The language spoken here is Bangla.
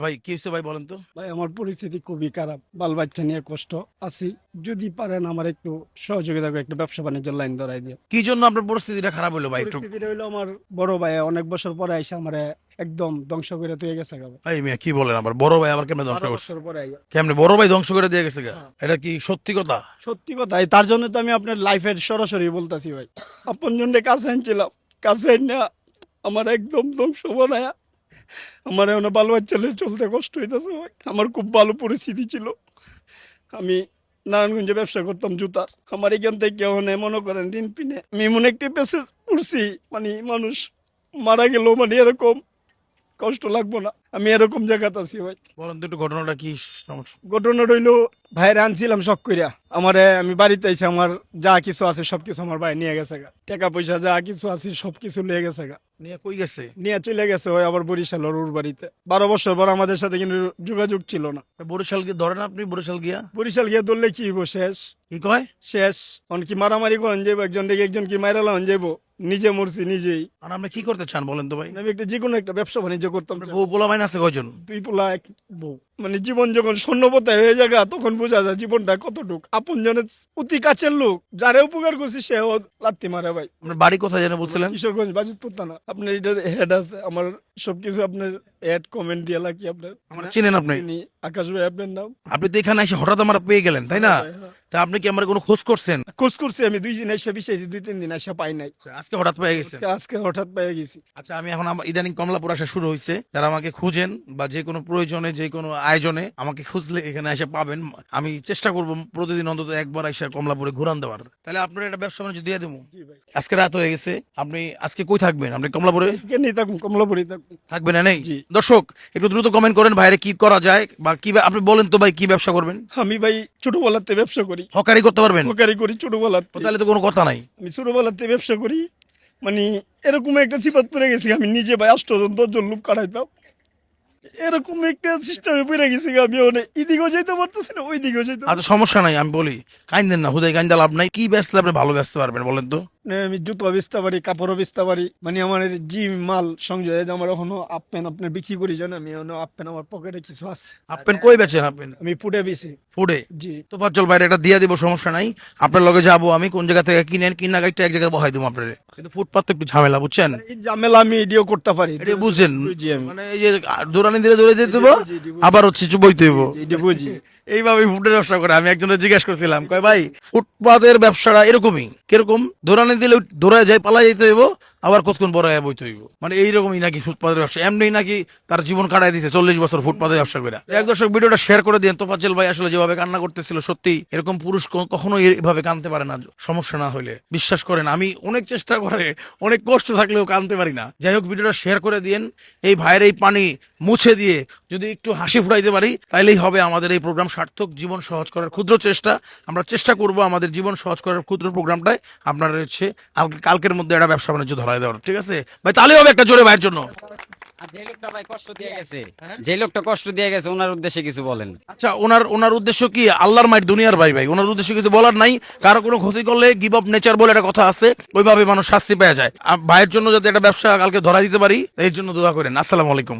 ভাই কি হয়েছে ভাই বলেন তো? ভাই আমার পরিস্থিতি খুবই খারাপ, বাল বাচ্চা নিয়ে কষ্ট আছি। যদি পারেন আমার একটু সহযোগিতা করে একটা ব্যবসা বাণিজ্যের লাইন ধরাই দিয়ে। কি জন্য আপনার পরিস্থিতিটা খারাপ হলো ভাই একটু? পরিস্থিতিটা হইলো আমার বড় ভাই অনেক বছর পরে আইসা আমার একদম ধ্বংস করে তুই গেছে গা ভাই। এই মিয়া কি বলেন, আবার বড় ভাই আবার কেমনে ধ্বংস 12 করছে? বছর পরে আইয়া। কেমনে বড় ভাই ধ্বংস করে দিয়ে গেছে গা? এটা কি সত্যি কথা? সত্যি কথাই, তার জন্য তো আমি আপনার লাইফের সরাসরি বলতাছি ভাই। আপন জন্য কাছে আনছিলাম, কাছে না আমার একদম ধ্বংস বানায়া আমার এখন বাল বাচ্চা নিয়ে চলতে কষ্ট হইতেছে ভাই। আমার খুব ভালো পরিস্থিতি ছিল, আমি নারায়ণগঞ্জে ব্যবসা করতাম জুতার। আমার এখান থেকে মনে করেন ঋণ পিনে আমি এমন একটি পেশে পড়ছি, মানে মানুষ মারা গেলেও মানে এরকম কষ্ট লাগবো না, আমি এরকম জায়গাতে আছি ভাই। বলেন তো একটু ঘটনাটা কি সমস্যা? ঘটনা রইলো ভাইয়ের আনছিলাম শখ করিয়া, আমি বাড়িতে আইসি, আমার যা কিছু আছে সবকিছু আমার ভাই নিয়ে গেছে গা। টাকা পয়সা যা কিছু আছে সবকিছু নিয়ে গেছে গা, নিয়ে কই গেছে? নিয়ে চলে গেছে ওই আবার বরিশাল ওর বাড়িতে। 12 বছর পর আমাদের সাথে কিন্তু যোগাযোগ ছিল না। বরিশাল গিয়ে ধরেন আপনি, বরিশাল গিয়া বরিশাল গিয়ে ধরলে কি হইব, শেষ কি কয়? শেষ। কি মারামারি করেন যাবো, একজন ডেকে একজন কি মাইরা লাগান যাবো, নিজে মরছি নিজেই। আর আপনি কি করতে চান বলেন তো ভাই? আমি একটা যে কোনো একটা ব্যবসা বাণিজ্য করতাম। আপনার বউ পোলা মাইন আছে কয়জন? 2 পোলা 1 বউ। মানে জীবন যখন শূন্যপতায় হয়ে যায় তখন বোঝা যায় জীবনটা কতটুক। আপন জনের অতি কাছের লোক যারা উপকার করছি সেও লাত্তি মারে ভাই। আপনার বাড়ি কোথায় জানেন বলছিলেন? কিশোরগঞ্জ বাজিতপুর থানা। আপনার এটা হেড আছে, আমার সবকিছু আপনার এড কমেন্ট দিয়ে লাগি আপনার। আমার চিনেন আপনি? চিনি, আকাশ ভাই আপনার নাম। আপনি তো এখানে এসে হঠাৎ আমার পেয়ে গেলেন তাই না? হ্যাঁ। তা আপনি কি আমার কোনো খোঁজ করছেন? খোঁজ করছি আমি 2 দিন এসে বিষাইছি, 2-3 দিন এসে পাই নাই। আজকে হঠাৎ পেয়ে গেছেন? আজকে হঠাৎ পেয়ে গেছি। আচ্ছা, আমি এখন ইদানিং কমলাপুর আসা শুরু হয়েছে। যারা আমাকে খুঁজেন বা যে কোনো প্রয়োজনে যে কোনো আয়োজনে আমাকে খুঁজলে এখানে এসে পাবেন। আমি চেষ্টা করব প্রতিদিন অন্তত একবার এসে কমলাপুরে ঘুরান দেওয়ার। তাহলে আপনার একটা ব্যবসা বাণিজ্য দিয়ে দেবো। জি ভাই। আজকে রাত হয়ে গেছে, আপনি আজকে কই থাকবেন? আপনি কমলাপুরে কেনই থাকুন, কমলাপুরি থাকুন। থাকবেন না নেই? জি। দর্শক একটু দ্রুত কমেন্ট করেন ভাইরে কি করা যায় বা কি আপনি বলেন তো ভাই কি ব্যবসা করবেন? আমি ভাই ছোটবেলাতে ব্যবসা করি, হকারি করতে পারবেন? হকারি করি ছোটবেলাতে। ও, তাহলে তো কোনো কথা নাই। আমি ছোটবেলাতে ব্যবসা করি, মানে এরকম একটা সিফাত পড়ে গেছি আমি নিজে ভাই 8 জন 10 জন লোক কাটাইতাম, এরকম একটা সিস্টেমে পড়ে গেছি আমি। এদিকেও যেতে পারতেছি না, ওই দিকেও যেতে আচ্ছা সমস্যা নাই, আমি বলি কাইন্দেন না, হুদাই কাইন্দা লাভ নাই। কি বেচলে আপনি ভালো বেচতে পারবেন বলেন তো? আমি জুতো বেচতে পারি, কাপড়ও বেচতে পারি, মানে আমার জি মাল সংযোগ আমার এখনো আপ প্যান্ট আপনার বিক্রি করি, জানেন আমি এখনো আপ প্যান্ট আমার পকেটে কিছু আছে। আপনি কই বেচেন আপনি? আমি ফুটে বেশি। ফুডে? জি। তো চল বাইরে এটা দিয়ে দিব, সমস্যা নাই। আপনার লগে যাবো আমি, কোন জায়গা থেকে কিনেন কিনা গাইটা এক জায়গায় বহাই দেবো আপনার। কিন্তু ফুটপাত তো একটু ঝামেলা বুঝছেন? এই ঝামেলা আমি এডিও করতে পারি, এটা বুঝছেন? বুঝি আমি। মানে এই যে দৌড়ানি দিলে দৌড়ে যেতে দেবো, জি, জি, বুঝি। আবার হচ্ছে বইতে দেবো। এটা বুঝি। এইভাবে ফুডের ব্যবসা করে। আমি একজনের জিজ্ঞেস করছিলাম, কয় ভাই ফুটপাতের ব্যবসাটা এরকমই কিরকম? দৌড়ানি দিলে দৌড়ায় যায়, পালা যেতে হইব, আবার কতক্ষণ বড় হয়ে বইতে হইব। মানে এইরকমই নাকি ফুটপাতের ব্যবসা? এমনি নাকি তার জীবন কাটাই দিছে 40 বছর ফুটপাতের ব্যবসা করে? এক দর্শক ভিডিওটা শেয়ার করে দিন। তোফাজ্জল ভাই আসলে যেভাবে কান্না করতেছিল, সত্যি এরকম পুরুষ কখনো এইভাবে কাঁদতে পারে না সমস্যা না হইলে। বিশ্বাস করেন, আমি অনেক চেষ্টা করে অনেক কষ্ট থাকলেও কাঁদতে পারি না। যাই হোক, ভিডিওটা শেয়ার করে দিন। এই ভাইয়ের এই পানি মুছে দিয়ে যদি একটু হাসি ফুটাইতে পারি তাইলেই হবে আমাদের এই প্রোগ্রাম সার্থক। জীবন সহজ করার ক্ষুদ্র চেষ্টা, আমরা চেষ্টা করব আমাদের জীবন সহজ করার ক্ষুদ্র প্রোগ্রামটাই আপনারা হচ্ছে কালকের মধ্যে একটা ব্যবসা বাণিজ্য ধরাই দেওয়ার। ঠিক আছে ভাই? তাহলে হবে একটা জোরে ভাইয়ের জন্য। আর যে লোকটা ভাই কষ্ট দিয়ে গেছে, যে লোকটা কষ্ট দিয়ে গেছে ওনার উদ্দেশ্যে কিছু বলেন। আচ্ছা, ওনার উদ্দেশ্য কি? আল্লাহর মায়ের দুনিয়ার ভাই ভাই, ওনার উদ্দেশ্য কিছু বলার নাই। কারো কোনো ক্ষতি করলে গিভ আপ নেচার বলে একটা কথা আছে, ওইভাবে মানুষ শাস্তি পেয়ে যায়। ভাইয়ের জন্য যাতে একটা ব্যবসা কালকে ধরা দিতে পারি, এই জন্য দোয়া করেন। আসসালামু আলাইকুম।